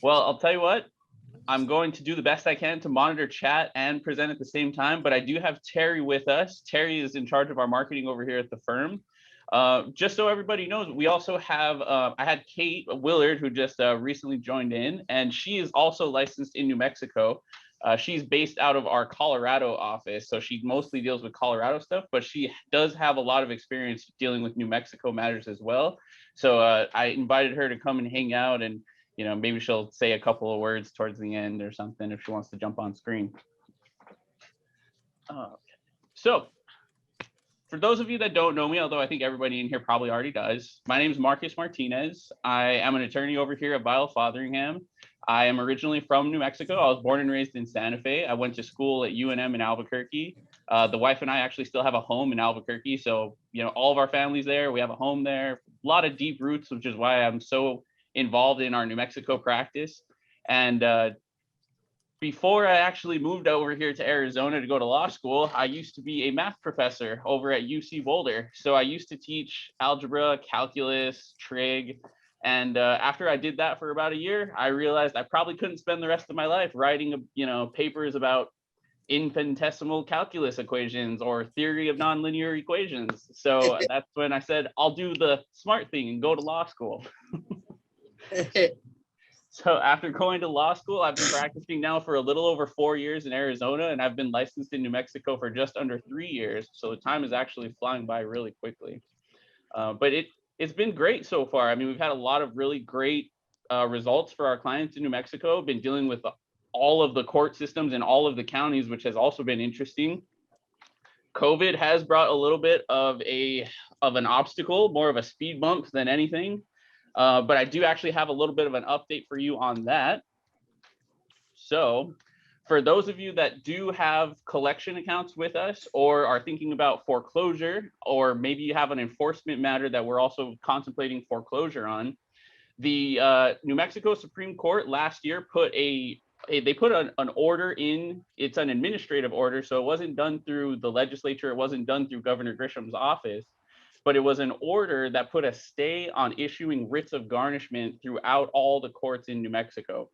Well, I'll tell you what, I'm going to do the best I can to monitor chat and present at the same time, but I do have Terry with us. Terry is in charge of our marketing over here at the firm. Just so everybody knows, we also have, I had Kate Willard, who just recently joined in, and she is also licensed in New Mexico. She's based out of our Colorado office, so she mostly deals with Colorado stuff, but she does have a lot of experience dealing with New Mexico matters as well. So I invited her to come and hang out, and maybe she'll say a couple of words towards the end or something if she wants to jump on screen. Okay. So for those of you that don't know me, although I think everybody in here probably already does, my name is Marcus Martinez. I am an attorney over here at Vial Fotheringham. I am originally from New Mexico. I was born and raised in Santa Fe. I went to school at UNM in Albuquerque. The wife and I actually still have a home in Albuquerque. So, all of our family's there. We have a home there. A lot of deep roots, which is why I'm so involved in our New Mexico practice. And before I actually moved over here to Arizona to go to law school, I used to be a math professor over at UC Boulder. So I used to teach algebra, calculus, trig. And after I did that for about a year, I realized I probably couldn't spend the rest of my life writing, papers about infinitesimal calculus equations or theory of nonlinear equations. So that's when I said, I'll do the smart thing and go to law school. So after going to law school, I've been practicing now for a little over 4 years in Arizona, and I've been licensed in New Mexico for just under 3 years. So the time is actually flying by really quickly. But it's been great so far. I mean, we've had a lot of really great results for our clients in New Mexico. Been dealing with all of the court systems in all of the counties, which has also been interesting. COVID has brought a little bit of an obstacle, more of a speed bump than anything. But I do actually have a little bit of an update for you on that. So for those of you that do have collection accounts with us or are thinking about foreclosure, or maybe you have an enforcement matter that we're also contemplating foreclosure on, the New Mexico Supreme Court last year put an order in. It's an administrative order, so it wasn't done through the legislature. It wasn't done through Governor Grisham's office. But it was an order that put a stay on issuing writs of garnishment throughout all the courts in New Mexico.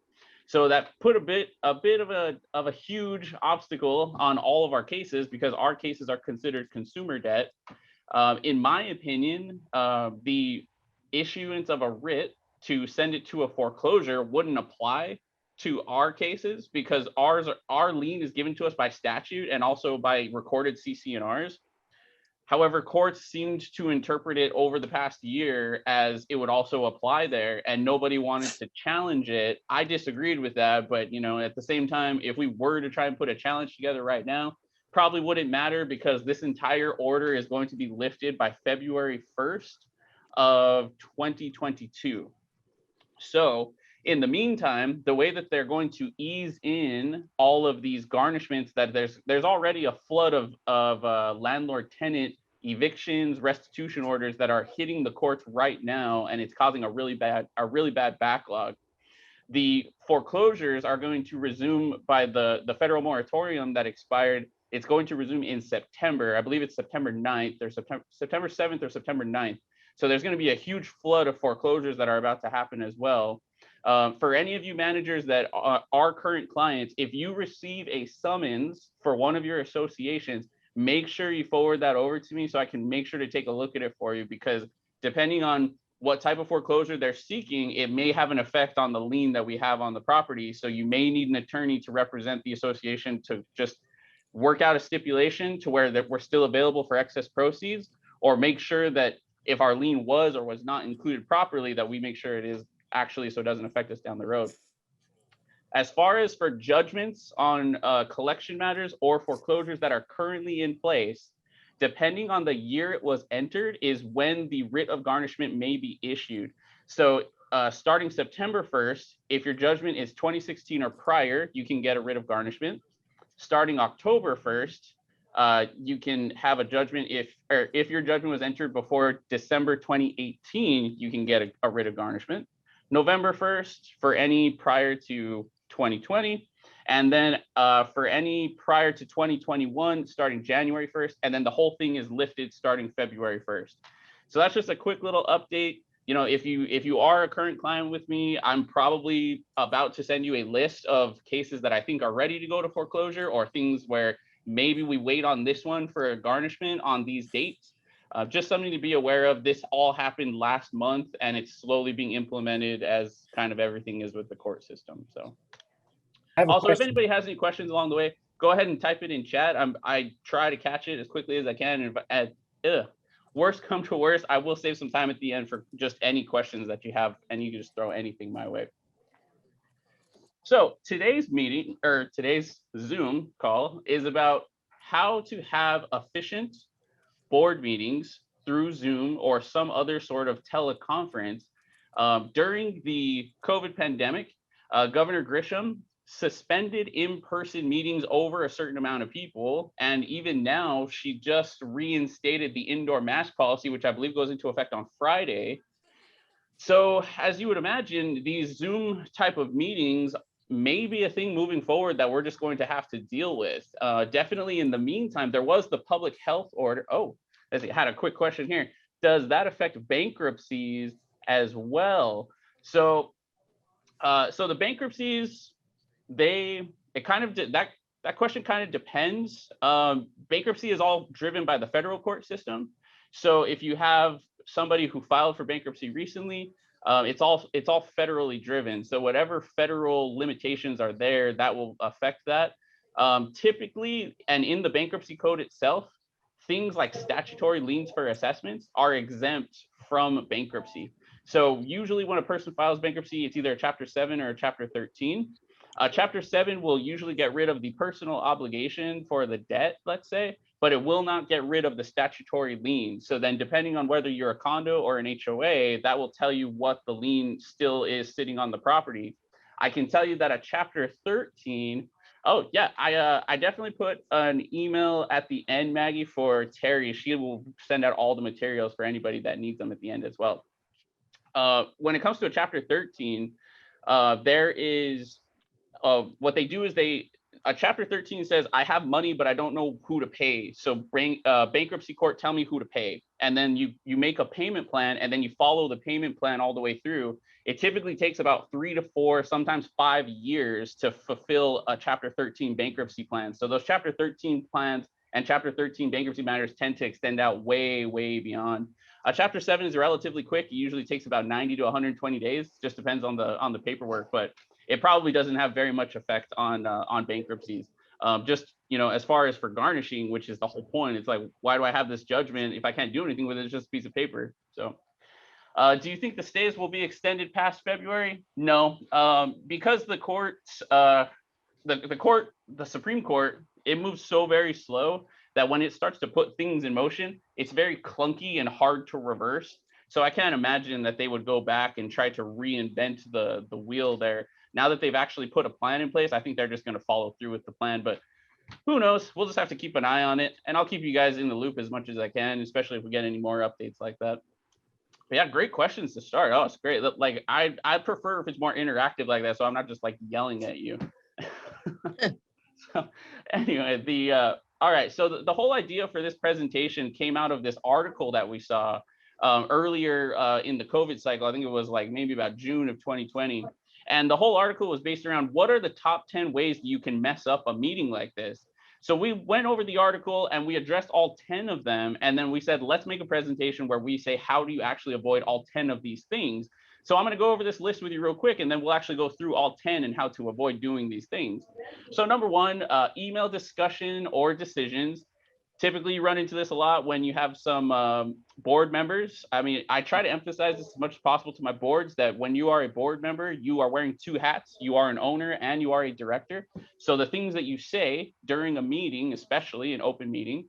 So that put a bit of a huge obstacle on all of our cases, because our cases are considered consumer debt. In my opinion, the issuance of a writ to send it to a foreclosure wouldn't apply to our cases, because our lien is given to us by statute and also by recorded CC&Rs. However, courts seemed to interpret it over the past year as it would also apply there, and nobody wanted to challenge it. I disagreed with that, but at the same time, if we were to try and put a challenge together right now, probably wouldn't matter, because this entire order is going to be lifted by February 1st of 2022. So in the meantime, the way that they're going to ease in all of these garnishments, that there's already a flood of landlord-tenant evictions, restitution orders that are hitting the courts right now, and it's causing a really bad backlog. The foreclosures are going to resume by the federal moratorium that expired. It's going to resume in September. I believe it's September 9th or September 7th or September 9th. So there's going to be a huge flood of foreclosures that are about to happen as well. For any of you managers that are current clients, if you receive a summons for one of your associations, make sure you forward that over to me so I can make sure to take a look at it for you, because depending on what type of foreclosure they're seeking, it may have an effect on the lien that we have on the property. So you may need an attorney to represent the association to just work out a stipulation to where that we're still available for excess proceeds, or make sure that if our lien was or was not included properly, that we make sure it is actually, so it doesn't affect us down the road. As far as for judgments on collection matters or foreclosures that are currently in place, depending on the year it was entered is when the writ of garnishment may be issued. So starting September 1st, if your judgment is 2016 or prior, you can get a writ of garnishment. Starting October 1st, you can have a judgment if your judgment was entered before December 2018, you can get a writ of garnishment. November 1st for any prior to 2020, and then for any prior to 2021, starting January 1st, and then the whole thing is lifted starting February 1st. So that's just a quick little update. if you are a current client with me, I'm probably about to send you a list of cases that I think are ready to go to foreclosure, or things where maybe we wait on this one for a garnishment on these dates. Just something to be aware of. This all happened last month, and it's slowly being implemented as kind of everything is with the court system. So I have a also, if question. anybody has any questions along the way, go ahead and type it in chat. I try to catch it as quickly as I can. And worst come to worst, I will save some time at the end for just any questions that you have, and you can just throw anything my way. So today's meeting, or today's Zoom call, is about how to have efficient board meetings through Zoom or some other sort of teleconference. During the COVID pandemic, Governor Grisham suspended in-person meetings over a certain amount of people. And even now, she just reinstated the indoor mask policy, which I believe goes into effect on Friday. So as you would imagine, these Zoom type of meetings may be a thing moving forward that we're just going to have to deal with. Definitely in the meantime, there was the public health order. Oh, I had a quick question here. Does that affect bankruptcies as well? So the bankruptcies, that question kind of depends. Bankruptcy is all driven by the federal court system. So if you have somebody who filed for bankruptcy recently, it's all federally driven. So whatever federal limitations are there, that will affect that. Typically, and in the bankruptcy code itself, things like statutory liens for assessments are exempt from bankruptcy. So usually when a person files bankruptcy, it's either a Chapter 7 or a Chapter 13. Chapter 7 will usually get rid of the personal obligation for the debt, let's say, but it will not get rid of the statutory lien. So then depending on whether you're a condo or an HOA, that will tell you what the lien still is sitting on the property. I can tell you that a Chapter 13, oh yeah, I definitely put an email at the end, Maggie, for Terry. She will send out all the materials for anybody that needs them at the end as well. When it comes to a Chapter 13, there is what they do is a Chapter 13 says, I have money, but I don't know who to pay. So bankruptcy court, tell me who to pay. And then you make a payment plan, and then you follow the payment plan all the way through. It typically takes about 3 to 4, sometimes 5 years to fulfill a Chapter 13 bankruptcy plan. So those Chapter 13 plans and Chapter 13 bankruptcy matters tend to extend out way, way beyond. Chapter 7 is relatively quick. It usually takes about 90 to 120 days. Just depends on the paperwork, but it probably doesn't have very much effect on bankruptcies. Just as far as for garnishing, which is the whole point, it's like, why do I have this judgment if I can't do anything with it? It's just a piece of paper. So do you think the stays will be extended past February? No, because the courts, the Supreme Court, it moves so very slow that when it starts to put things in motion, it's very clunky and hard to reverse. So I can't imagine that they would go back and try to reinvent the wheel there. Now that they've actually put a plan in place, I think they're just going to follow through with the plan. But who knows? We'll just have to keep an eye on it. And I'll keep you guys in the loop as much as I can, especially if we get any more updates like that. But yeah, great questions to start. Oh, it's great. Like I prefer if it's more interactive like that, so I'm not just like yelling at you. So anyway, all right. So the whole idea for this presentation came out of this article that we saw earlier in the COVID cycle. I think it was like maybe about June of 2020. And the whole article was based around what are the top 10 ways that you can mess up a meeting like this. So we went over the article and we addressed all 10 of them. And then we said, let's make a presentation where we say, how do you actually avoid all 10 of these things? So I'm going to go over this list with you real quick, and then we'll actually go through all 10 and how to avoid doing these things. So number one, email discussion or decisions. Typically, you run into this a lot when you have some board members. I mean, I try to emphasize this as much as possible to my boards that when you are a board member, you are wearing 2 hats. You are an owner and you are a director. So the things that you say during a meeting, especially an open meeting,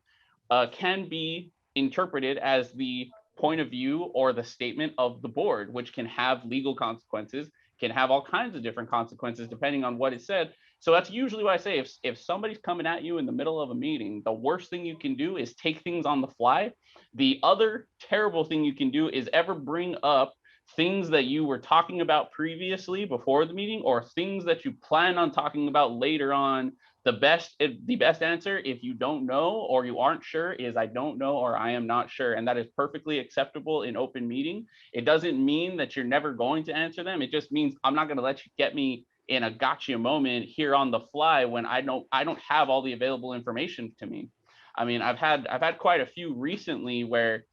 can be interpreted as the point of view or the statement of the board, which can have legal consequences, can have all kinds of different consequences depending on what is said. So that's usually what I say. If somebody's coming at you in the middle of a meeting, the worst thing you can do is take things on the fly. The other terrible thing you can do is ever bring up things that you were talking about previously before the meeting, or things that you plan on talking about later on. The best answer, if you don't know or you aren't sure, is I don't know or I am not sure. And that is perfectly acceptable in open meeting. It doesn't mean that you're never going to answer them. It just means I'm not going to let you get me in a gotcha moment here on the fly when I don't have all the available information to me. I mean, I've had quite a few recently where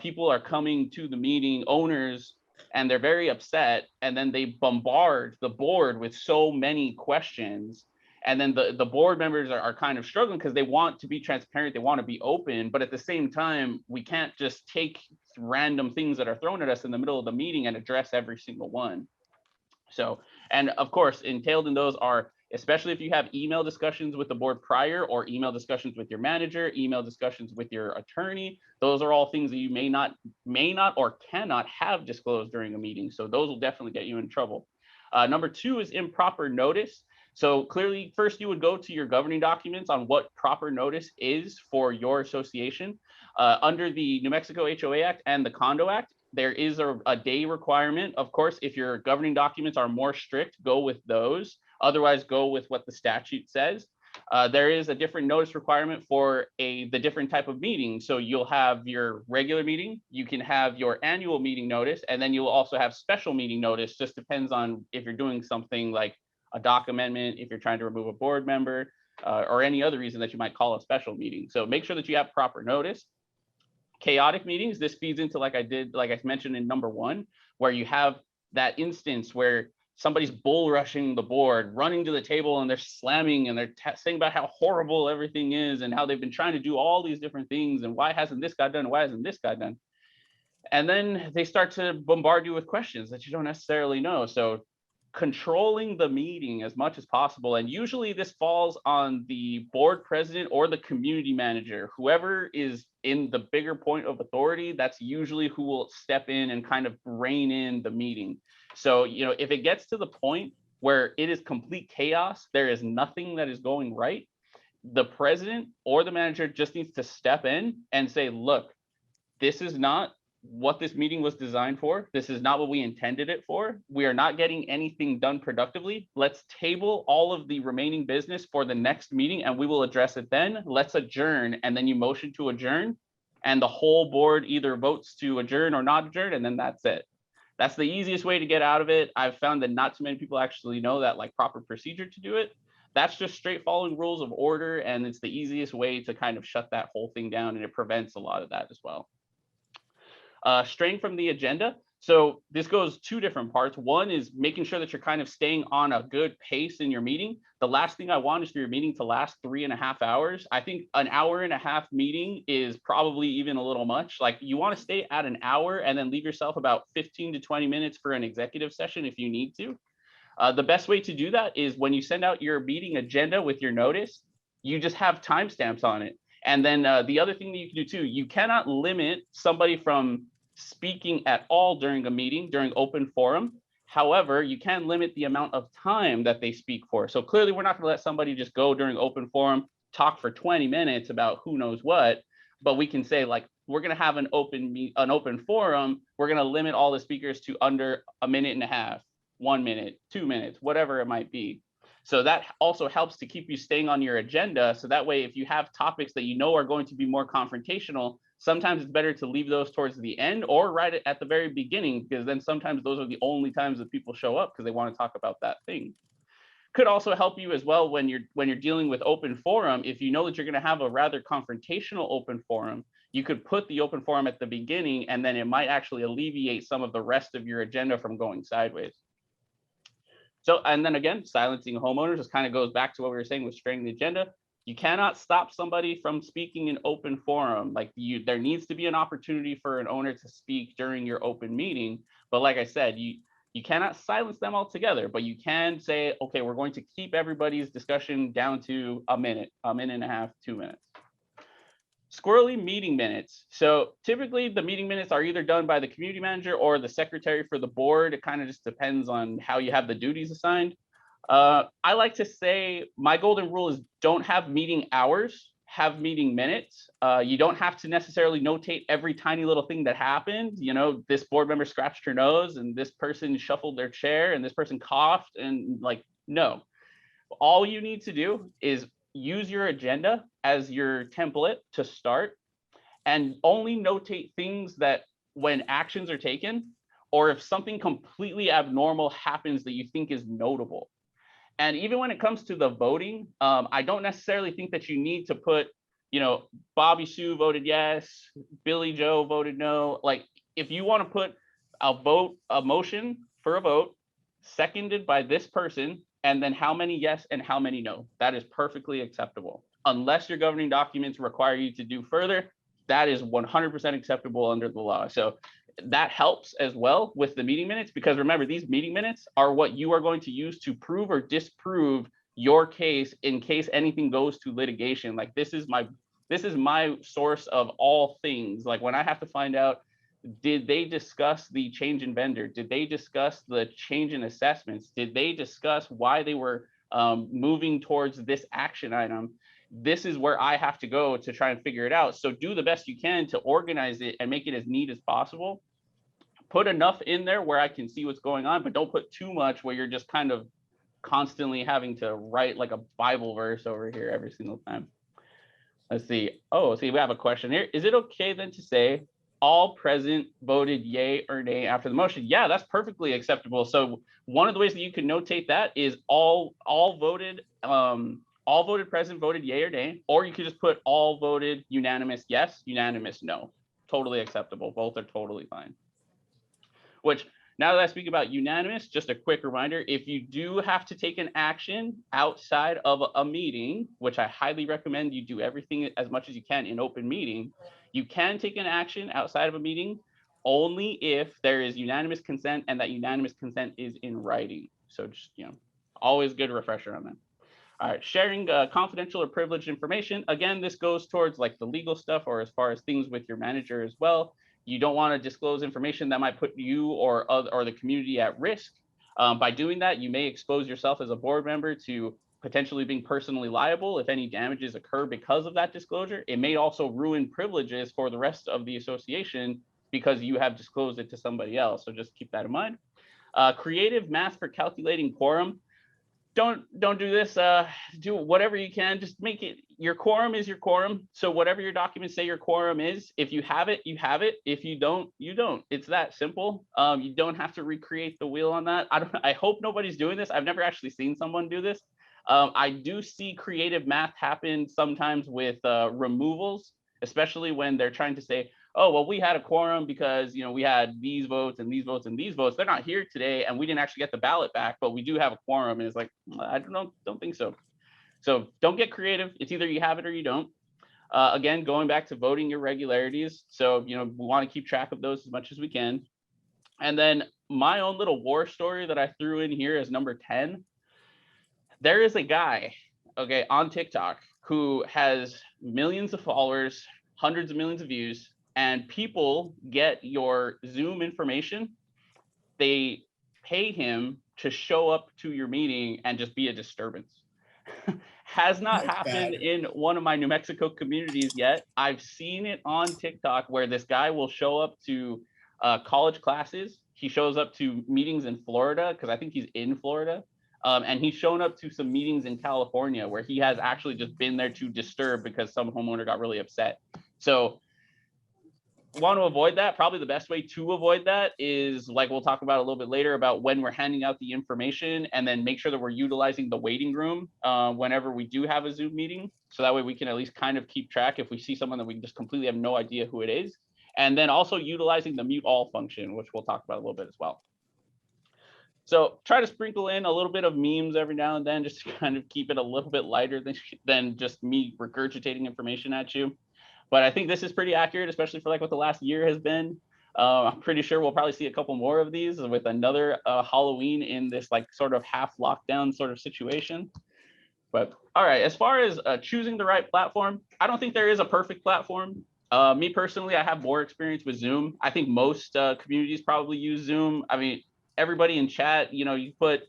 people are coming to the meeting, owners, and they're very upset, and then they bombard the board with so many questions. And then the board members are kind of struggling because they want to be transparent, they want to be open, but at the same time, we can't just take random things that are thrown at us in the middle of the meeting and address every single one. So, and of course, entailed in those are, especially if you have email discussions with the board prior, or email discussions with your manager, email discussions with your attorney, those are all things that you may not or cannot have disclosed during a meeting. So those will definitely get you in trouble. Number 2 is improper notice. So clearly, first you would go to your governing documents on what proper notice is for your association. Under the New Mexico HOA Act and the Condo Act, there is a day requirement. Of course, if your governing documents are more strict, go with those. Otherwise, go with what the statute says. There is a different notice requirement for the different type of meeting. So you'll have your regular meeting, you can have your annual meeting notice, and then you'll also have special meeting notice. Just depends on if you're doing something like a dock amendment, if you're trying to remove a board member, or any other reason that you might call a special meeting. So make sure that you have proper notice. Chaotic meetings, this feeds into like I mentioned in number 1, where you have that instance where somebody's bull rushing the board, running to the table, and they're slamming and they're saying about how horrible everything is and how they've been trying to do all these different things and why hasn't this got done, why hasn't this got done. And then they start to bombard you with questions that you don't necessarily know. So controlling the meeting as much as possible. And usually this falls on the board president or the community manager, whoever is in the bigger point of authority. That's usually who will step in and kind of rein in the meeting. So, if it gets to the point where it is complete chaos, there is nothing that is going right, the president or the manager just needs to step in and say, look, this is not what this meeting was designed for. This is not what we intended it for. We are not getting anything done productively. Let's table all of the remaining business for the next meeting and we will address it then. Let's adjourn. And then you motion to adjourn and the whole board either votes to adjourn or not adjourn, and then that's it. That's the easiest way to get out of it. I've found that not too many people actually know that proper procedure to do it. That's just straight following rules of order, and it's the easiest way to kind of shut that whole thing down, and it prevents a lot of that as well. Straying from the agenda. So this goes 2 different parts. One is making sure that you're kind of staying on a good pace in your meeting. The last thing I want is for your meeting to last 3.5 hours. I think an 1.5 hour meeting is probably even a little much. You want to stay at an hour and then leave yourself about 15 to 20 minutes for an executive session if you need to. The best way to do that is when you send out your meeting agenda with your notice, you just have timestamps on it. And then the other thing that you can do too, you cannot limit somebody from speaking at all during a meeting, during open forum. However, you can limit the amount of time that they speak for. So clearly, we're not going to let somebody just go during open forum, talk for 20 minutes about who knows what, but we can say we're going to have an open forum. We're going to limit all the speakers to under 1.5 minutes, 1 minute, 2 minutes, whatever it might be. So that also helps to keep you staying on your agenda. So that way, if you have topics that are going to be more confrontational, sometimes it's better to leave those towards the end or right at the very beginning, because then sometimes those are the only times that people show up because they want to talk about that thing. Could also help you as well when you're dealing with open forum. If you know that you're going to have a rather confrontational open forum, you could put the open forum at the beginning, and then it might actually alleviate some of the rest of your agenda from going sideways. So, and then again, silencing homeowners just kind of goes back to what we were saying with straying the agenda. You cannot stop somebody from speaking in open forum. There needs to be an opportunity for an owner to speak during your open meeting. But like I said, you cannot silence them altogether, but you can say, okay, we're going to keep everybody's discussion down to 1 minute, 1.5 minutes, 2 minutes. Squirrely meeting minutes. So typically the meeting minutes are either done by the community manager or the secretary for the board. It kind of just depends on how you have the duties assigned. I like to say my golden rule is don't have meeting hours, have meeting minutes. You don't have to necessarily notate every tiny little thing that happened. You know, this board member scratched her nose and this person shuffled their chair and this person coughed, and like, no. All you need to do is use your agenda as your template to start, and only notate things that when actions are taken, or if something completely abnormal happens that you think is notable. And even when it comes to the voting, I don't necessarily think that you need to put, you know, Bobby Sue voted yes, Billy Joe voted no. Like, if you want to put a motion for a vote, seconded by this person, and then how many yes and how many no, that is perfectly acceptable. Unless your governing documents require you to do further, that is 100% acceptable under the law. So that helps as well with the meeting minutes, because remember, these meeting minutes are what you are going to use to prove or disprove your case in case anything goes to litigation. Like, this is my source of all things. Like, when I have to find out, did they discuss the change in vendor? Did they discuss the change in assessments? Did they discuss why they were moving towards this action item? This is where I have to go to try and figure it out. So do the best you can to organize it and make it as neat as possible. Put enough in there where I can see what's going on, but don't put too much where you're just kind of constantly having to write like a Bible verse over here every single time. Let's see. Oh, see, we have a question here. Is it okay then to say all present voted yay or nay after the motion? Yeah, that's perfectly acceptable. So one of the ways that you can notate that is all voted present voted yay or nay, or you could just put all voted unanimous yes, unanimous no. Totally acceptable. Both are totally fine. Which, now that I speak about unanimous, just a quick reminder, if you do have to take an action outside of a meeting, which I highly recommend you do everything as much as you can in open meeting, you can take an action outside of a meeting only if there is unanimous consent, and that unanimous consent is in writing. So just, you know, always good refresher on that. All right, sharing confidential or privileged information. Again, this goes towards like the legal stuff, or as far as things with your manager as well. You don't want to disclose information that might put you or the community at risk. By doing that, you may expose yourself as a board member to potentially being personally liable if any damages occur because of that disclosure. It may also ruin privileges for the rest of the association because you have disclosed it to somebody else. So just keep that in mind. Creative math for calculating quorum. Don't do this. Do whatever you can. Just make it, your quorum is your quorum. So whatever your documents say your quorum is, if you have it, you have it. If you don't, you don't. It's that simple. You don't have to recreate the wheel on that. I hope nobody's doing this. I've never actually seen someone do this. I do see creative math happen sometimes with removals, especially when they're trying to say, oh, well, we had a quorum because, you know, we had these votes and these votes and these votes. They're not here today, and we didn't actually get the ballot back, but we do have a quorum. And it's like, I don't think so. So don't get creative. It's either you have it or you don't. Again, going back to voting irregularities. So, you know, we want to keep track of those as much as we can. And then my own little war story that I threw in here as number 10. There is a guy, okay, on TikTok who has millions of followers, hundreds of millions of views, and people get your Zoom information. They pay him to show up to your meeting and just be a disturbance. Has not happened in one of my New Mexico communities yet. I've seen it on TikTok where this guy will show up to college classes. He shows up to meetings in Florida, because I think he's in Florida. And he's shown up to some meetings in California where he has actually just been there to disturb because some homeowner got really upset. So want to avoid that. Probably the best way to avoid that is, like we'll talk about a little bit later, about when we're handing out the information, and then make sure that we're utilizing the waiting room whenever we do have a Zoom meeting. So that way we can at least kind of keep track if we see someone that we just completely have no idea who it is. And then also utilizing the mute all function, which we'll talk about a little bit as well. So try to sprinkle in a little bit of memes every now and then, just to kind of keep it a little bit lighter than just me regurgitating information at you. But I think this is pretty accurate, especially for like what the last year has been. I'm pretty sure we'll probably see a couple more of these with another Halloween in this like sort of half lockdown sort of situation. But all right, as far as choosing the right platform, I don't think there is a perfect platform. Me personally, I have more experience with Zoom. I think most communities probably use Zoom. I mean, everybody in chat, you know, you put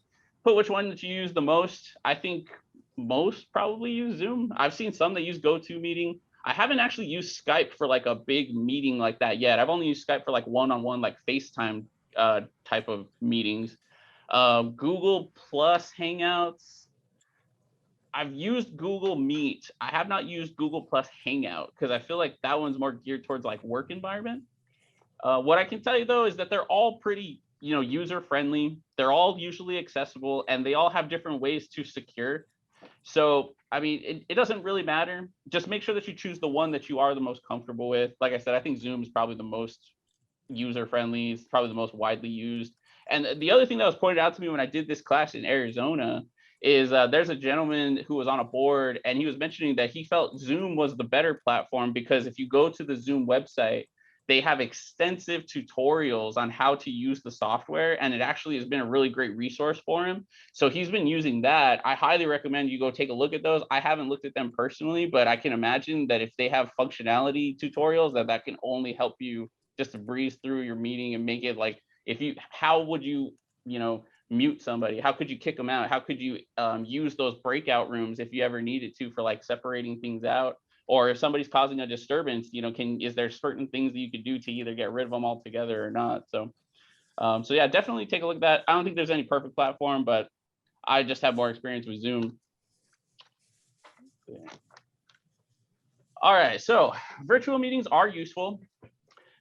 which one that you use the most. I think most probably use Zoom. I've seen some that use GoToMeeting. I haven't actually used Skype for like a big meeting like that yet. I've only used Skype for like one-on-one, like FaceTime type of meetings. Google Plus Hangouts. I've used Google Meet. I have not used Google Plus Hangout because I feel like that one's more geared towards like work environment. What I can tell you though is that they're all pretty, user friendly. They're all usually accessible, and they all have different ways to secure. So, I mean, it doesn't really matter. Just make sure that you choose the one that you are the most comfortable with. Like I said, I think Zoom is probably the most user friendly. It's probably the most widely used. And the other thing that was pointed out to me when I did this class in Arizona is there's a gentleman who was on a board, and he was mentioning that he felt Zoom was the better platform because if you go to the Zoom website, they have extensive tutorials on how to use the software, and it actually has been a really great resource for him. So he's been using that. I highly recommend you go take a look at those. I haven't looked at them personally, but I can imagine that if they have functionality tutorials, that can only help you just to breeze through your meeting and make it like, how would you, mute somebody? How could you kick them out? How could you use those breakout rooms if you ever needed to for like separating things out? Or if somebody's causing a disturbance, is there certain things that you could do to either get rid of them altogether or not? So yeah, definitely take a look at that. I don't think there's any perfect platform, but I just have more experience with Zoom. All right, so virtual meetings are useful.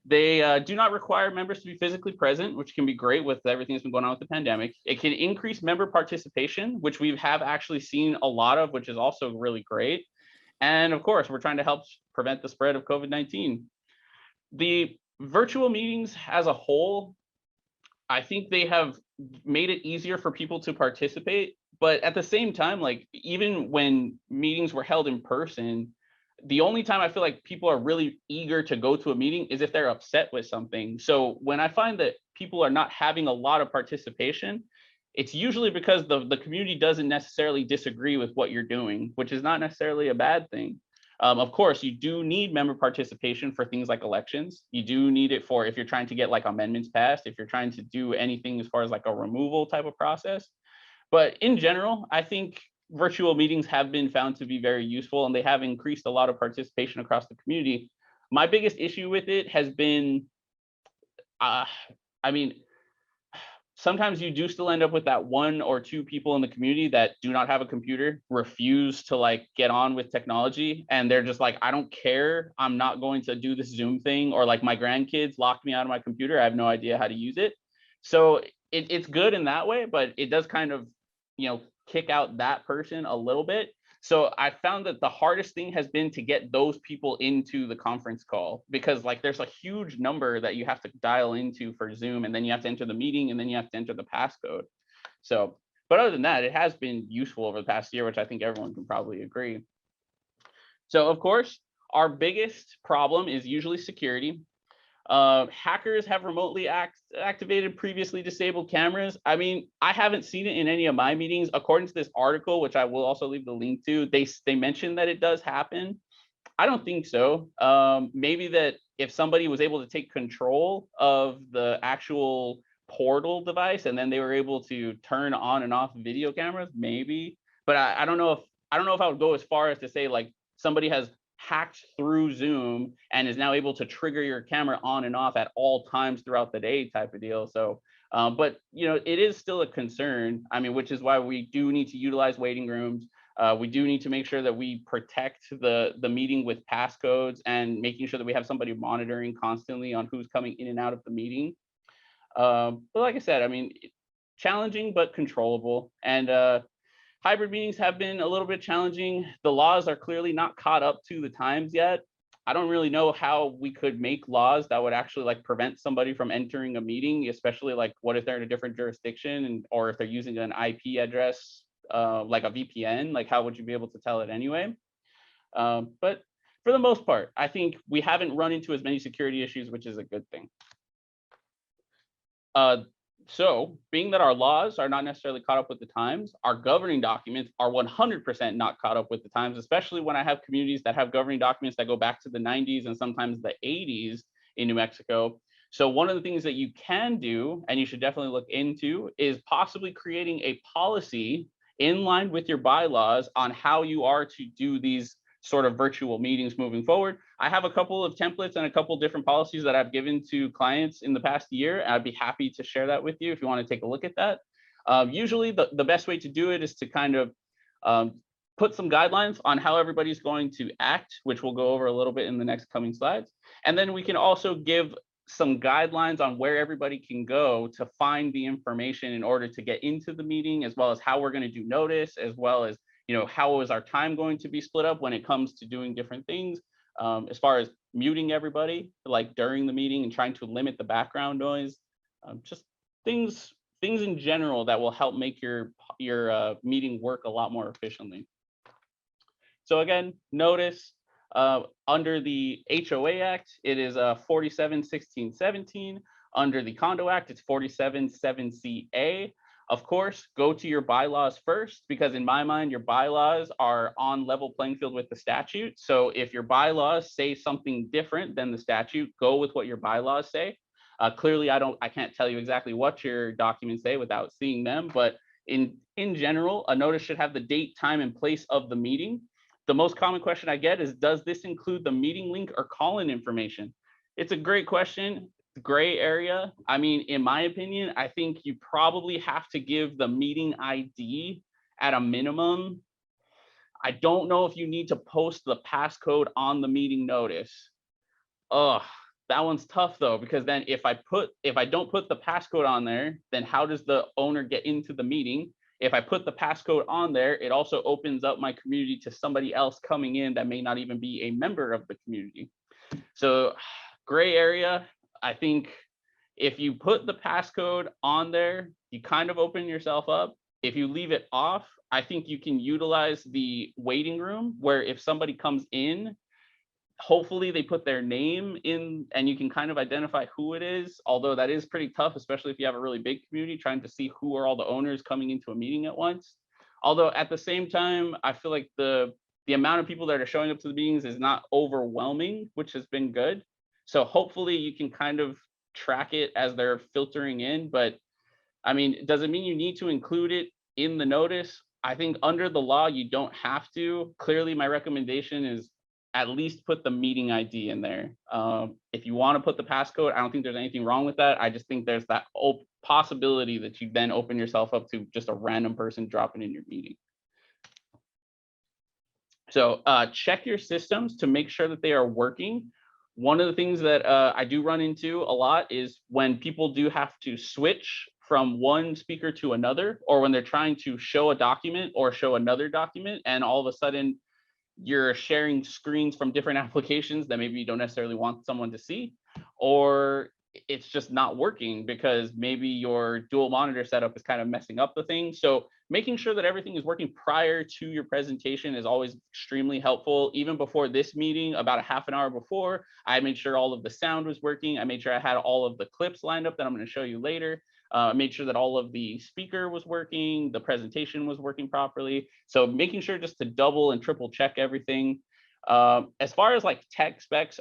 They do not require members to be physically present, which can be great with everything that's been going on with the pandemic. It can increase member participation, which we have actually seen a lot of, which is also really great. And of course, we're trying to help prevent the spread of COVID-19. The virtual meetings as a whole, I think they have made it easier for people to participate. But at the same time, like even when meetings were held in person, the only time I feel like people are really eager to go to a meeting is if they're upset with something. So when I find that people are not having a lot of participation, it's usually because the community doesn't necessarily disagree with what you're doing, which is not necessarily a bad thing. Of course, you do need member participation for things like elections. You do need it for if you're trying to get like amendments passed, if you're trying to do anything as far as like a removal type of process. But in general, I think virtual meetings have been found to be very useful, and they have increased a lot of participation across the community. My biggest issue with it has been, I mean, sometimes you do still end up with that one or two people in the community that do not have a computer, refuse to like get on with technology, and they're just like, I don't care, I'm not going to do this Zoom thing, or like my grandkids locked me out of my computer, I have no idea how to use it. So it's good in that way, but it does kind of, kick out that person a little bit. So I found that the hardest thing has been to get those people into the conference call, because like there's a huge number that you have to dial into for Zoom, and then you have to enter the meeting, and then you have to enter the passcode. So, but other than that, it has been useful over the past year, which I think everyone can probably agree. So of course, our biggest problem is usually security. Hackers have remotely activated previously disabled cameras. I mean, I haven't seen it in any of my meetings. According to this article, which I will also leave the link to, they mentioned that it does happen. I don't think so. Maybe that if somebody was able to take control of the actual portal device and then they were able to turn on and off video cameras, maybe. But I don't know if I would go as far as to say like somebody has hacked through Zoom and is now able to trigger your camera on and off at all times throughout the day type of deal. So, but it is still a concern. I mean, which is why we do need to utilize waiting rooms. We do need to make sure that we protect the meeting with passcodes and making sure that we have somebody monitoring constantly on who's coming in and out of the meeting. But like I said, I mean, challenging but controllable. And hybrid meetings have been a little bit challenging. The laws are clearly not caught up to the times yet. I don't really know how we could make laws that would actually like prevent somebody from entering a meeting, especially like what if they're in a different jurisdiction, and or if they're using an IP address like a VPN, like how would you be able to tell it anyway? But for the most part, I think we haven't run into as many security issues, which is a good thing. So being that our laws are not necessarily caught up with the times, our governing documents are 100% not caught up with the times, especially when I have communities that have governing documents that go back to the 90s and sometimes the 80s in New Mexico. So one of the things that you can do, and you should definitely look into, is possibly creating a policy in line with your bylaws on how you are to do these sort of virtual meetings moving forward. I have a couple of templates and a couple different policies that I've given to clients in the past year. I'd be happy to share that with you if you want to take a look at that. Usually the best way to do it is to kind of put some guidelines on how everybody's going to act, which we'll go over a little bit in the next coming slides. And then we can also give some guidelines on where everybody can go to find the information in order to get into the meeting, as well as how we're going to do notice, as well as, you know, how is our time going to be split up when it comes to doing different things, as far as muting everybody like during the meeting and trying to limit the background noise, just things in general that will help make your meeting work a lot more efficiently. So again, notice under the HOA Act, it is 47-16-17. Under the Condo Act, it's 47-7CA. Of course, go to your bylaws first, because in my mind, your bylaws are on level playing field with the statute. So if your bylaws say something different than the statute, go with what your bylaws say. Clearly, I can't tell you exactly what your documents say without seeing them, but in general, a notice should have the date, time, and place of the meeting. The most common question I get is, does this include the meeting link or call-in information? It's a great question, gray area. I mean, in my opinion, I think you probably have to give the meeting ID at a minimum. I don't know if you need to post the passcode on the meeting notice. Ugh, that one's tough though, because then if I don't put the passcode on there, then how does the owner get into the meeting? If I put the passcode on there, it also opens up my community to somebody else coming in that may not even be a member of the community. So gray area, I think if you put the passcode on there, you kind of open yourself up. If you leave it off, I think you can utilize the waiting room where if somebody comes in, hopefully they put their name in and you can kind of identify who it is, although that is pretty tough, especially if you have a really big community, trying to see who are all the owners coming into a meeting at once. Although at the same time, I feel like the amount of people that are showing up to the meetings is not overwhelming, which has been good. So hopefully you can kind of track it as they're filtering in. But I mean, does it mean you need to include it in the notice? I think under the law, you don't have to. Clearly, my recommendation is at least put the meeting ID in there. If you want to put the passcode, I don't think there's anything wrong with that. I just think there's that possibility that you then open yourself up to just a random person dropping in your meeting. So check your systems to make sure that they are working. One of the things that I do run into a lot is when people do have to switch from one speaker to another, or when they're trying to show a document or show another document, and all of a sudden you're sharing screens from different applications that maybe you don't necessarily want someone to see, or it's just not working because maybe your dual monitor setup is kind of messing up the thing. So making sure that everything is working prior to your presentation is always extremely helpful. Even before this meeting, about a half an hour before, I made sure all of the sound was working. I made sure I had all of the clips lined up that I'm going to show you later. I made sure that all of the speaker was working, the presentation was working properly. So making sure just to double and triple check everything. As far as like tech specs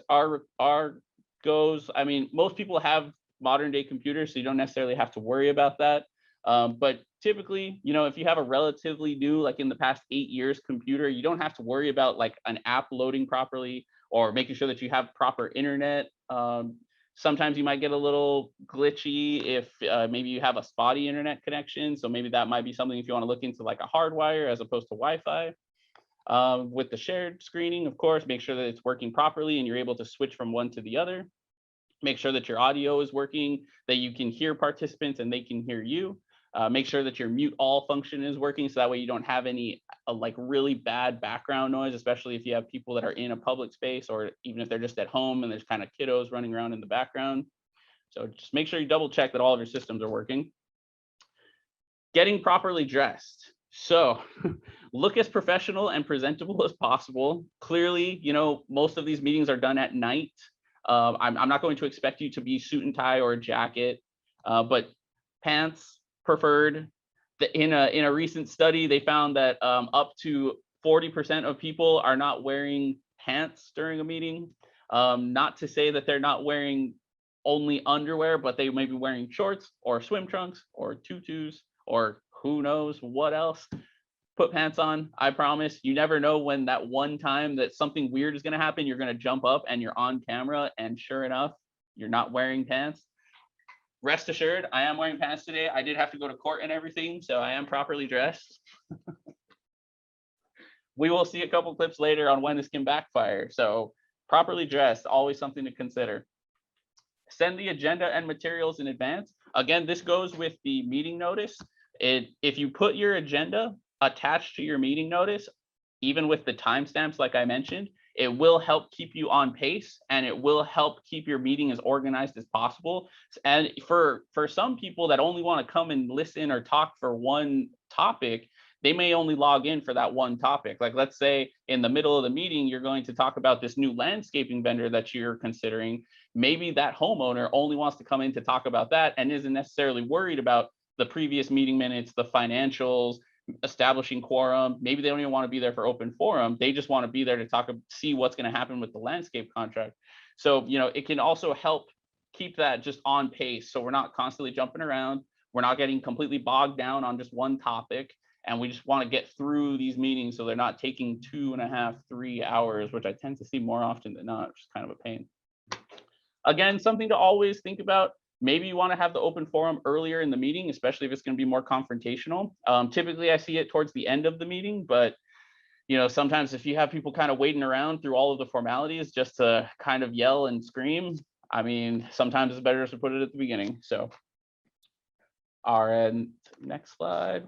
goes, I mean, most people have modern day computers, so you don't necessarily have to worry about that. But typically, you know, if you have a relatively new, like in the past 8 years computer, you don't have to worry about like an app loading properly or making sure that you have proper internet. Sometimes you might get a little glitchy if maybe you have a spotty internet connection. So maybe that might be something if you want to look into like a hardwire as opposed to Wi-Fi. With the shared screening, of course, make sure that it's working properly and you're able to switch from one to the other. Make sure that your audio is working, that you can hear participants and they can hear you. Make sure that your mute all function is working, so that way you don't have any like really bad background noise, especially if you have people that are in a public space or even if they're just at home and there's kind of kiddos running around in the background. So just make sure you double check that all of your systems are working. Getting properly dressed. So look as professional and presentable as possible. Clearly, you know, most of these meetings are done at night. I'm not going to expect you to be suit and tie or a jacket, but pants preferred. In a recent study, they found that up to 40% of people are not wearing pants during a meeting. Not to say that they're not wearing only underwear, but they may be wearing shorts or swim trunks or tutus or who knows what else. put pants on. I promise. You never know when that one time that something weird is going to happen, you're going to jump up and you're on camera, and sure enough, you're not wearing pants. Rest assured, I am wearing pants today. I did have to go to court and everything, so I am properly dressed. We will see a couple clips later on when this can backfire. So properly dressed, always something to consider. Send the agenda and materials in advance. Again, this goes with the meeting notice. If you put your agenda attached to your meeting notice, even with the timestamps like I mentioned, it will help keep you on pace, and it will help keep your meeting as organized as possible. And for some people that only want to come and listen or talk for one topic, they may only log in for that one topic. Like, let's say in the middle of the meeting, you're going to talk about this new landscaping vendor that you're considering. Maybe that homeowner only wants to come in to talk about that and isn't necessarily worried about the previous meeting minutes, the financials, establishing quorum. Maybe they don't even want to be there for open forum. They just want to be there to see what's going to happen with the landscape contract. So, it can also help keep that just on pace. So we're not constantly jumping around. We're not getting completely bogged down on just one topic. And we just want to get through these meetings so they're not taking 2.5, 3 hours, which I tend to see more often than not, which is kind of a pain. Again, something to always think about. Maybe you want to have the open forum earlier in the meeting, especially if it's going to be more confrontational. Typically, I see it towards the end of the meeting, but sometimes if you have people kind of waiting around through all of the formalities just to kind of yell and scream, I mean, sometimes it's better to put it at the beginning. So, all right, next slide.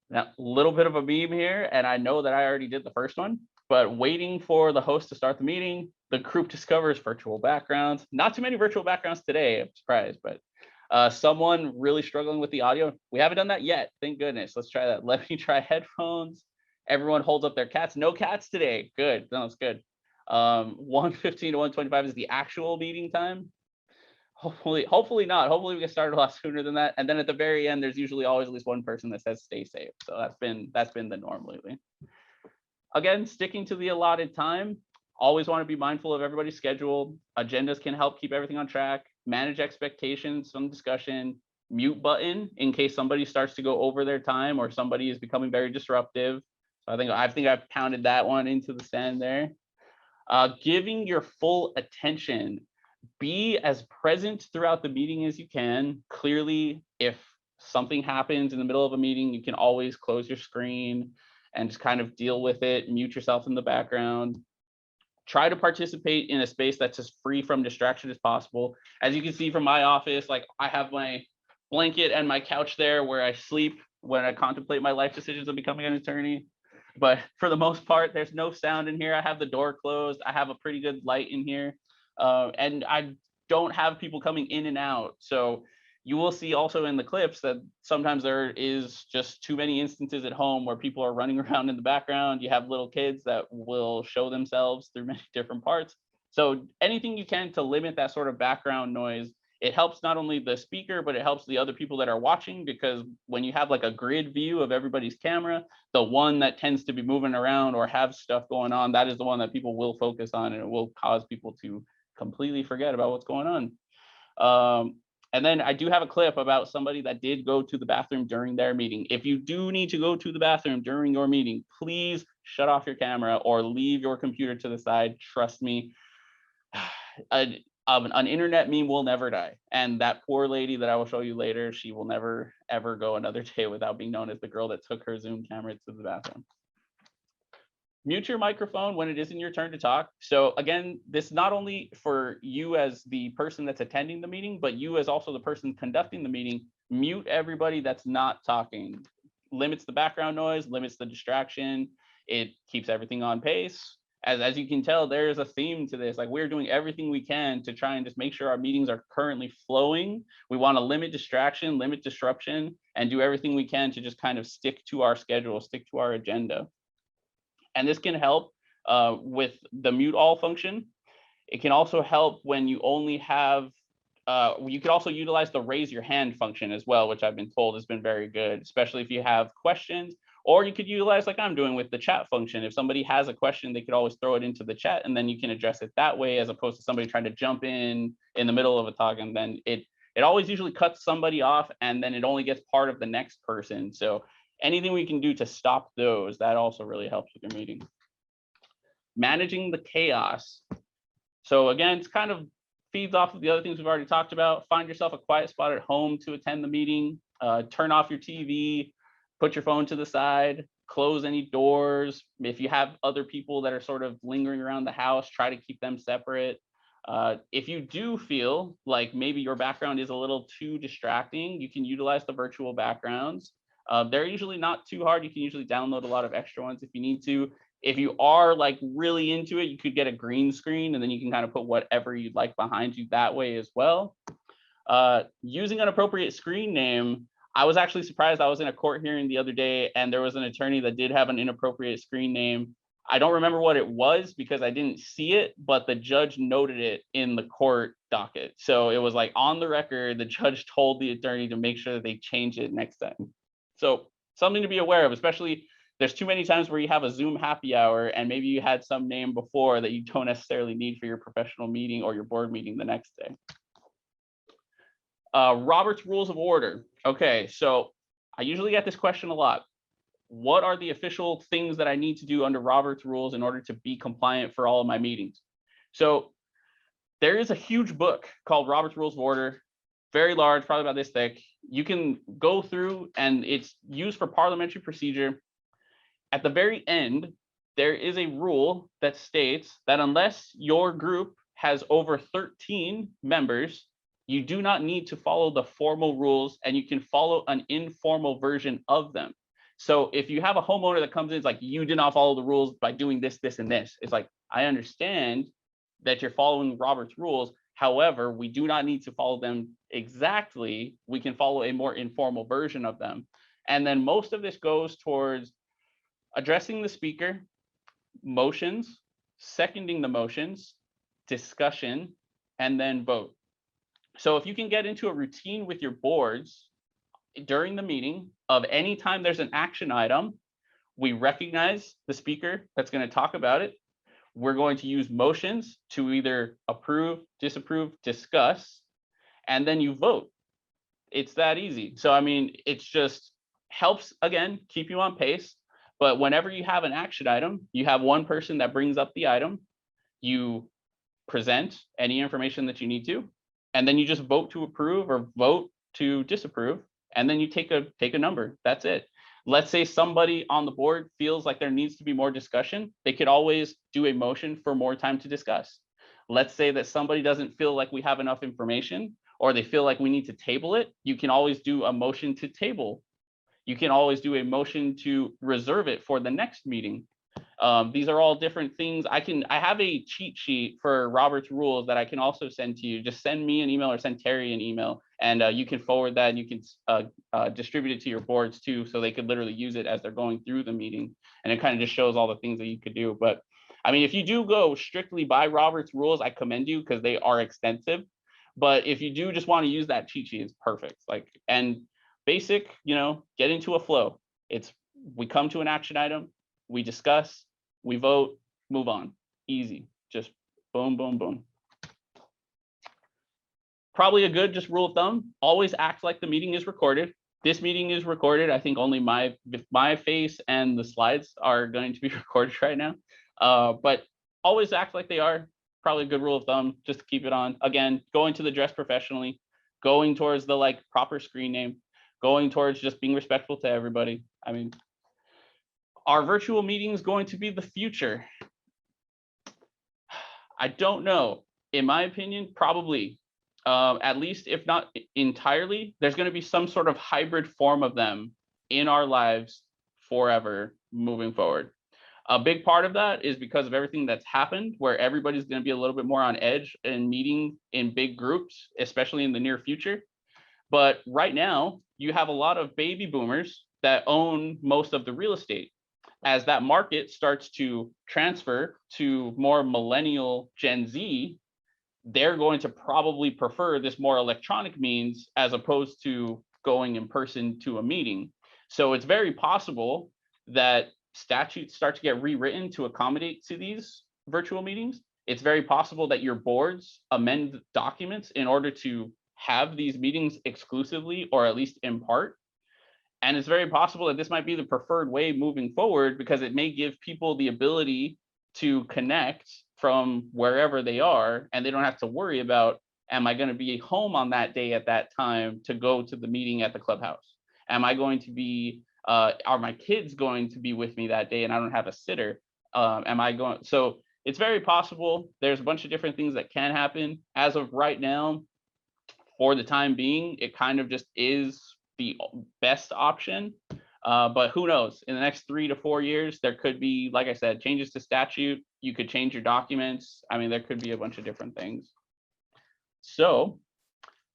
Now, a little bit of a meme here, and I know that I already did the first one, but waiting for the host to start the meeting, the group discovers virtual backgrounds. Not too many virtual backgrounds today, I'm surprised, but someone really struggling with the audio. We haven't done that yet, thank goodness. Let's try that. Let me try headphones. Everyone holds up their cats. No cats today. Good, no, it's good. 1:15 to 1:25 is the actual meeting time. Hopefully not. Hopefully we get started a lot sooner than that. And then at the very end, there's usually always at least one person that says stay safe. So that's been the norm lately. Again, sticking to the allotted time. Always want to be mindful of everybody's schedule. Agendas can help keep everything on track. Manage expectations, some discussion. Mute button in case somebody starts to go over their time or somebody is becoming very disruptive. So I think I've pounded that one into the sand there. Giving your full attention. Be as present throughout the meeting as you can. Clearly, if something happens in the middle of a meeting, you can always close your screen and just kind of deal with it, mute yourself in the background. Try to participate in a space that's as free from distraction as possible. As you can see from my office, like I have my blanket and my couch there where I sleep when I contemplate my life decisions of becoming an attorney. But for the most part, there's no sound in here. I have the door closed. I have a pretty good light in here. And I don't have people coming in and out. So you will see also in the clips that sometimes there is just too many instances at home where people are running around in the background. You have little kids that will show themselves through many different parts. So anything you can to limit that sort of background noise. It helps not only the speaker, but it helps the other people that are watching, because when you have like a grid view of everybody's camera, the one that tends to be moving around or have stuff going on, that is the one that people will focus on, and it will cause people to completely forget about what's going on. And then I do have a clip about somebody that did go to the bathroom during their meeting. If you do need to go to the bathroom during your meeting, please shut off your camera or leave your computer to the side. Trust me, an internet meme will never die. And that poor lady that I will show you later, she will never, ever go another day without being known as the girl that took her Zoom camera to the bathroom. Mute your microphone when it isn't your turn to talk. So again, this not only for you as the person that's attending the meeting, but you as also the person conducting the meeting. Mute everybody that's not talking. Limits the background noise, limits the distraction. It keeps everything on pace. As you can tell, there's a theme to this. Like, we're doing everything we can to try and just make sure our meetings are currently flowing. We want to limit distraction, limit disruption, and do everything we can to just kind of stick to our schedule, stick to our agenda. And this can help with the mute all function. It can also help when you only have, you could also utilize the raise your hand function as well, which I've been told has been very good, especially if you have questions. Or you could utilize, like I'm doing with the chat function. If somebody has a question, they could always throw it into the chat, and then you can address it that way, as opposed to somebody trying to jump in the middle of a talk, and then it always usually cuts somebody off, and then it only gets part of the next person. So anything we can do to stop those, that also really helps with your meeting. Managing the chaos. So again, it's kind of feeds off of the other things we've already talked about. Find yourself a quiet spot at home to attend the meeting. Turn off your TV, put your phone to the side, close any doors. If you have other people that are sort of lingering around the house, try to keep them separate. If you do feel like maybe your background is a little too distracting, you can utilize the virtual backgrounds. They're usually not too hard. You can usually download a lot of extra ones if you need to. If you are like really into it, you could get a green screen and then you can kind of put whatever you'd like behind you that way as well. Using an appropriate screen name. I was actually surprised. I was in a court hearing the other day and there was an attorney that did have an inappropriate screen name. I don't remember what it was because I didn't see it, but the judge noted it in the court docket. So it was like on the record, the judge told the attorney to make sure that they change it next time. So something to be aware of, especially there's too many times where you have a Zoom happy hour and maybe you had some name before that you don't necessarily need for your professional meeting or your board meeting the next day. Robert's Rules of Order. Okay, so I usually get this question a lot. What are the official things that I need to do under Robert's Rules in order to be compliant for all of my meetings? So there is a huge book called Robert's Rules of Order, very large, probably about this thick. You can go through and it's used for parliamentary procedure. At the very end, there is a rule that states that unless your group has over 13 members, you do not need to follow the formal rules and you can follow an informal version of them. So if you have a homeowner that comes in, it's like, you did not follow the rules by doing this, this, and this. It's like, I understand that you're following Robert's rules. However, we do not need to follow them exactly. We can follow a more informal version of them. And then most of this goes towards addressing the speaker, motions, seconding the motions, discussion, and then vote. So if you can get into a routine with your boards during the meeting of any time there's an action item, we recognize the speaker that's going to talk about it. We're going to use motions to either approve, disapprove, discuss, and then you vote. It's that easy. So, I mean, it's just helps, again, keep you on pace. But whenever you have an action item, you have one person that brings up the item, you present any information that you need to, and then you just vote to approve or vote to disapprove, and then you take a number. That's it. Let's say somebody on the board feels like there needs to be more discussion, they could always do a motion for more time to discuss. Let's say that somebody doesn't feel like we have enough information or they feel like we need to table it, you can always do a motion to table. You can always do a motion to reserve it for the next meeting. These are all different things. I have a cheat sheet for Robert's Rules that I can also send to you. Just send me an email or send Terry an email, and you can forward that and you can distribute it to your boards too, so they could literally use it as they're going through the meeting. And it kind of just shows all the things that you could do. But I mean, if you do go strictly by Robert's Rules, I commend you because they are extensive. But if you do just want to use that cheat sheet, it's perfect. Like, and basic, get into a flow. We come to an action item, we discuss, we vote, move on. Easy. Just boom, boom, boom. Probably a good just rule of thumb, always act like the meeting is recorded. This meeting is recorded. I think only my face and the slides are going to be recorded right now. But always act like they are. Probably a good rule of thumb, just to keep it on. Again, going to the dress professionally, going towards the proper screen name, going towards just being respectful to everybody. I mean, are virtual meetings going to be the future? I don't know. In my opinion, probably. At least, if not entirely, there's going to be some sort of hybrid form of them in our lives forever moving forward. A big part of that is because of everything that's happened, where everybody's going to be a little bit more on edge and meeting in big groups, especially in the near future. But right now, you have a lot of baby boomers that own most of the real estate. As that market starts to transfer to more millennial Gen Z, they're going to probably prefer this more electronic means as opposed to going in person to a meeting. So it's very possible that statutes start to get rewritten to accommodate to these virtual meetings. It's very possible that your boards amend documents in order to have these meetings exclusively or at least in part. And it's very possible that this might be the preferred way moving forward, because it may give people the ability to connect from wherever they are, and they don't have to worry about, am I going to be home on that day at that time to go to the meeting at the clubhouse? Am I going to be, are my kids going to be with me that day and I don't have a sitter? Am I going? So it's very possible. There's a bunch of different things that can happen. As of right now, for the time being, it kind of just is the best option. But who knows? In the next 3 to 4 years, there could be, like I said, changes to statute. You could change your documents. I mean, there could be a bunch of different things. So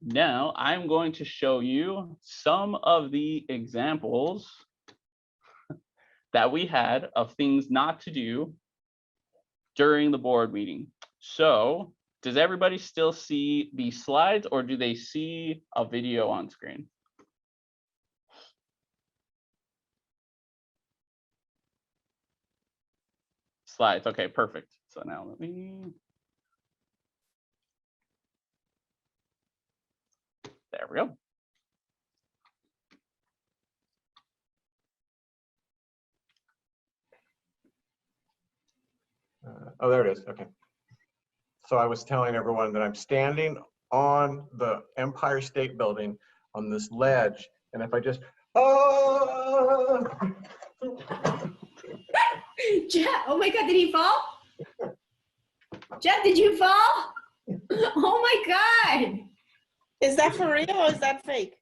now I'm going to show you some of the examples that we had of things not to do during the board meeting. So does everybody still see the slides, or do they see a video on screen? Slides. Okay, perfect. So now let me. There we go. Oh, there it is. Okay. So I was telling everyone that I'm standing on the Empire State Building on this ledge, and if I just, oh, Jeff, oh my God, did he fall? Jeff, did you fall? Oh my God. Is that for real or is that fake?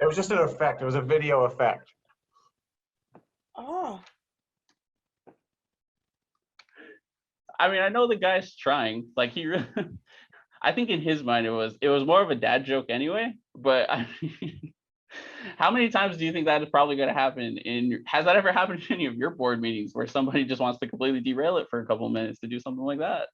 it was just an effect. It was a video effect. Oh, I mean, I know the guy's trying. Like he, I think in his mind it was more of a dad joke anyway. But I mean, how many times do you think that is probably going to happen has that ever happened in any of your board meetings where somebody just wants to completely derail it for a couple of minutes to do something like that?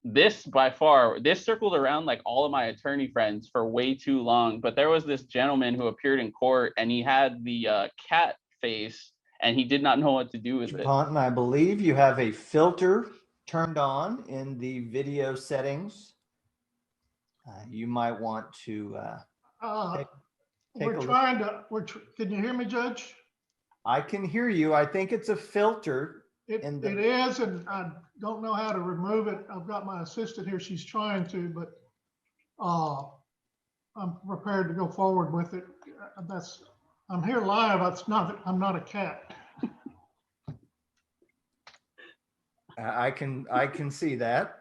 This by far, this circled around like all of my attorney friends for way too long. But there was this gentleman who appeared in court and he had the cat face and he did not know what to do with it. Ponton, I believe you have a filter turned on in the video settings. You might want to take We're a look. trying to, can you hear me, Judge? I can hear you. I think it's a filter. It is, and I don't know how to remove it. I've got my assistant here. She's trying to, but I'm prepared to go forward with it. I'm here live. I'm not a cat. I can see that.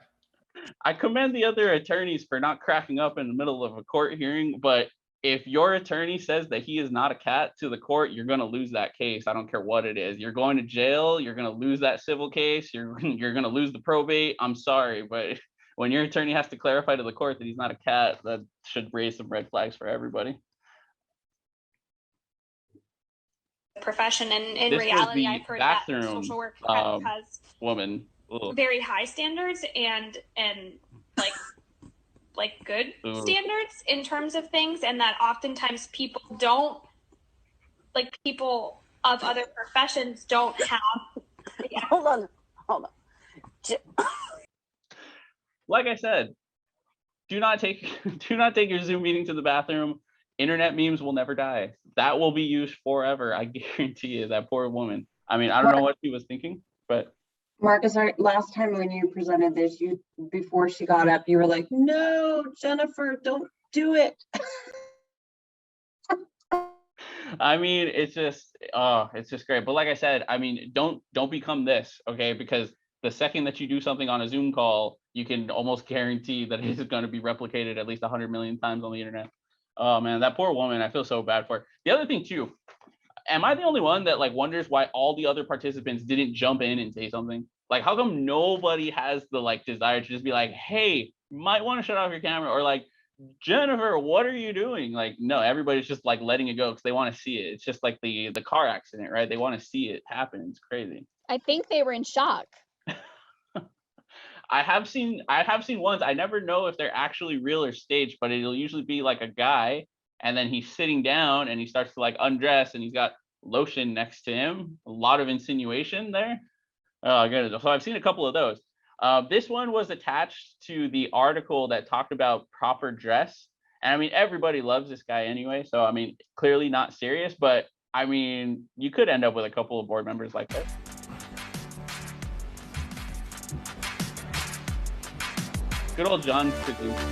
I commend the other attorneys for not cracking up in the middle of a court hearing, but if your attorney says that he is not a cat to the court, you're going to lose that case. I don't care what it is. You're going to jail. You're going to lose that civil case. You're going to lose the probate. I'm sorry, but when your attorney has to clarify to the court that he's not a cat, that should raise some red flags for everybody. Profession, and in reality, I've heard that social work has woman very high standards and like good standards in terms of things, and that oftentimes people of other professions don't have. Yeah. hold on. Like I said, do not take your Zoom meeting to the bathroom. Internet memes will never die. That will be used forever. I guarantee you. That poor woman. I mean, I don't know what she was thinking, but Marcus, last time when you presented this, before she got up, you were like, "No, Jennifer, don't do it." I mean, it's just great. But like I said, I mean, don't become this, okay? Because the second that you do something on a Zoom call, you can almost guarantee that it is going to be replicated at least 100 million times on the internet. Oh man, that poor woman. I feel so bad for her. The other thing too, am I the only one that like wonders why all the other participants didn't jump in and say something? Like, how come nobody has the like desire to just be like, hey, you might want to shut off your camera, or like, Jennifer, what are you doing? Like, no, everybody's just like letting it go because they want to see it. It's just like the car accident, right? They want to see it happen. It's crazy. I think they were in shock. I have seen ones. I never know if they're actually real or staged, but it'll usually be like a guy and then he's sitting down and he starts to like undress and he's got lotion next to him. A lot of insinuation there. Oh, good. So I've seen a couple of those. This one was attached to the article that talked about proper dress. And I mean, everybody loves this guy anyway. So, I mean, clearly not serious, but I mean, you could end up with a couple of board members like this. Good old John Krasinski.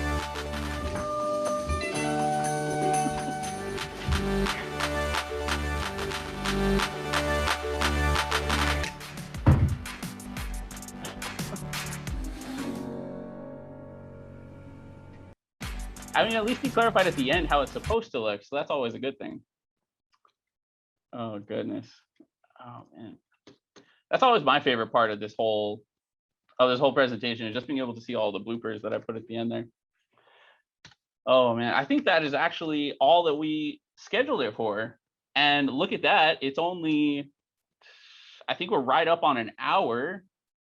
I mean, at least he clarified at the end how it's supposed to look, so that's always a good thing. Oh, goodness. Oh, man. That's always my favorite part of this whole presentation, is just being able to see all the bloopers that I put at the end there. Oh, man. I think that is actually all that we scheduled it for. And look at that. It's only, I think we're right up on an hour.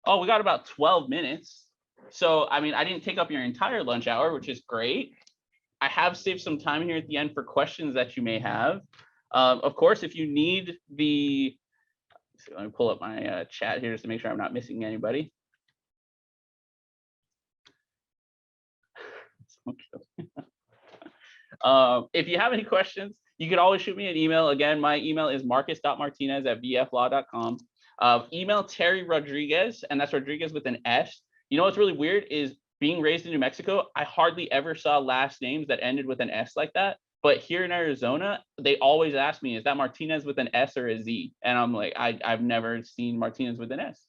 Oh, we got about 12 minutes. So, I mean, I didn't take up your entire lunch hour, which is great. I have saved some time here at the end for questions that you may have. Of course, if you need the, let me pull up my chat here just to make sure I'm not missing anybody. If you have any questions, you can always shoot me an email. Again, my email is marcus.martinez@vflaw.com. Email Terry Rodriguez, and that's Rodriguez with an S. You know what's really weird is being raised in New Mexico, I hardly ever saw last names that ended with an S like that. But here in Arizona, they always ask me, is that Martinez with an S or a Z? And I'm like, I've never seen Martinez with an S.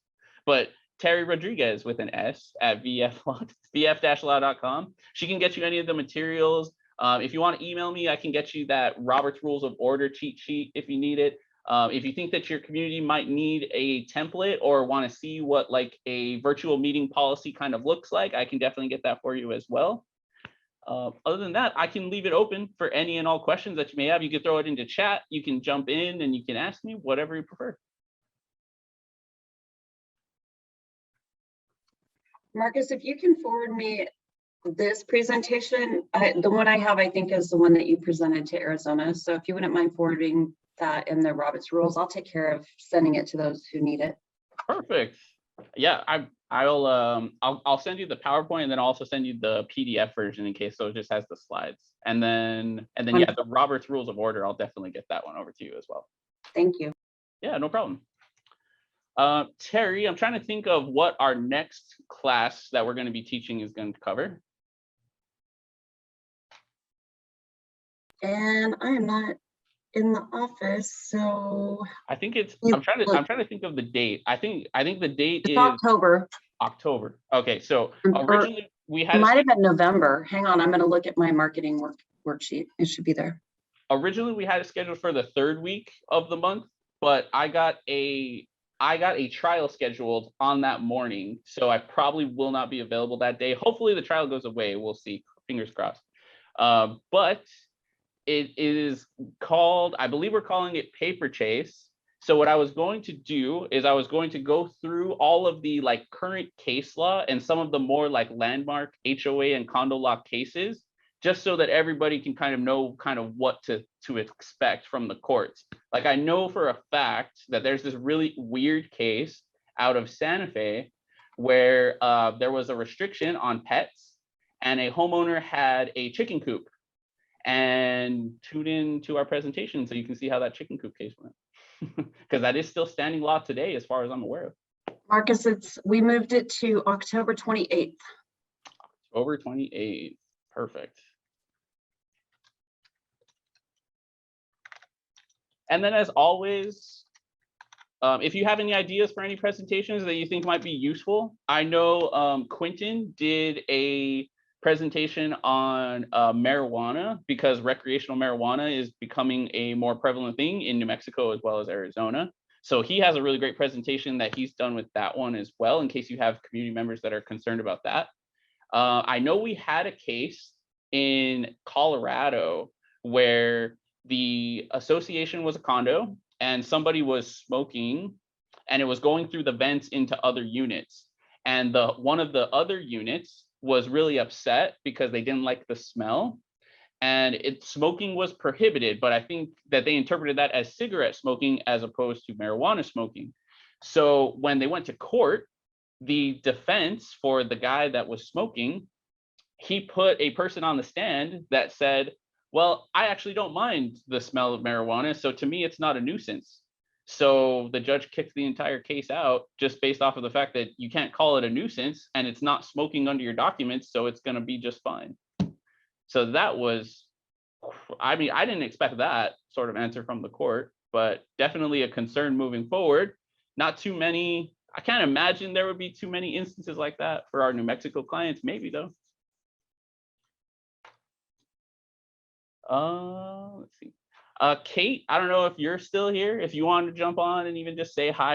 But Terry Rodriguez with an S at vf-law.com. She can get you any of the materials. If you want to email me, I can get you that Robert's Rules of Order cheat sheet if you need it. If you think that your community might need a template or want to see what like a virtual meeting policy kind of looks like, I can definitely get that for you as well. Other than that, I can leave it open for any and all questions that you may have. You can throw it into chat, you can jump in and you can ask me whatever you prefer. Marcus, if you can forward me this presentation, the one I have, I think, is the one that you presented to Arizona. So if you wouldn't mind forwarding that in the Robert's Rules, I'll take care of sending it to those who need it. Perfect. Yeah, I'll send you the PowerPoint and then I'll also send you the PDF version in case so it just has the slides. And then yeah, the Robert's Rules of Order, I'll definitely get that one over to you as well. Thank you. Yeah, no problem. Terry, I'm trying to think of what our next class that we're going to be teaching is going to cover. And I am not in the office, so I think it's I'm trying to think of the date. I think the date is October. October. Okay, so originally we had, it might have been November. Hang on, I'm going to look at my marketing worksheet. It should be there. Originally we had it scheduled for the 3rd week of the month, but I got a trial scheduled on that morning, so I probably will not be available that day. Hopefully the trial goes away. We'll see. Fingers crossed. But it is called, I believe we're calling it Paper Chase. So what I was going to do is I was going to go through all of the like current case law and some of the more like landmark HOA and condo law cases, just so that everybody can kind of know kind of what to expect from the courts. Like I know for a fact that there's this really weird case out of Santa Fe where there was a restriction on pets and a homeowner had a chicken coop. And tune in to our presentation so you can see how that chicken coop case went. Because that is still standing law today as far as I'm aware of. Marcus, we moved it to October 28th. October 28th. Perfect. And then as always, if you have any ideas for any presentations that you think might be useful, I know Quentin did a presentation on marijuana, because recreational marijuana is becoming a more prevalent thing in New Mexico as well as Arizona. So he has a really great presentation that he's done with that one as well, in case you have community members that are concerned about that. I know we had a case in Colorado where the association was a condo and somebody was smoking and it was going through the vents into other units. And one of the other units was really upset because they didn't like the smell, and smoking was prohibited, but I think that they interpreted that as cigarette smoking as opposed to marijuana smoking. So when they went to court, the defense for the guy that was smoking, he put a person on the stand that said, well, I actually don't mind the smell of marijuana, so to me, it's not a nuisance. So the judge kicked the entire case out just based off of the fact that you can't call it a nuisance and it's not smoking under your documents, so it's going to be just fine. So that was, I mean, I didn't expect that sort of answer from the court, but definitely a concern moving forward. Not too many, I can't imagine there would be too many instances like that for our New Mexico clients, maybe though. Let's see. Kate, I don't know if you're still here, if you want to jump on and even just say hi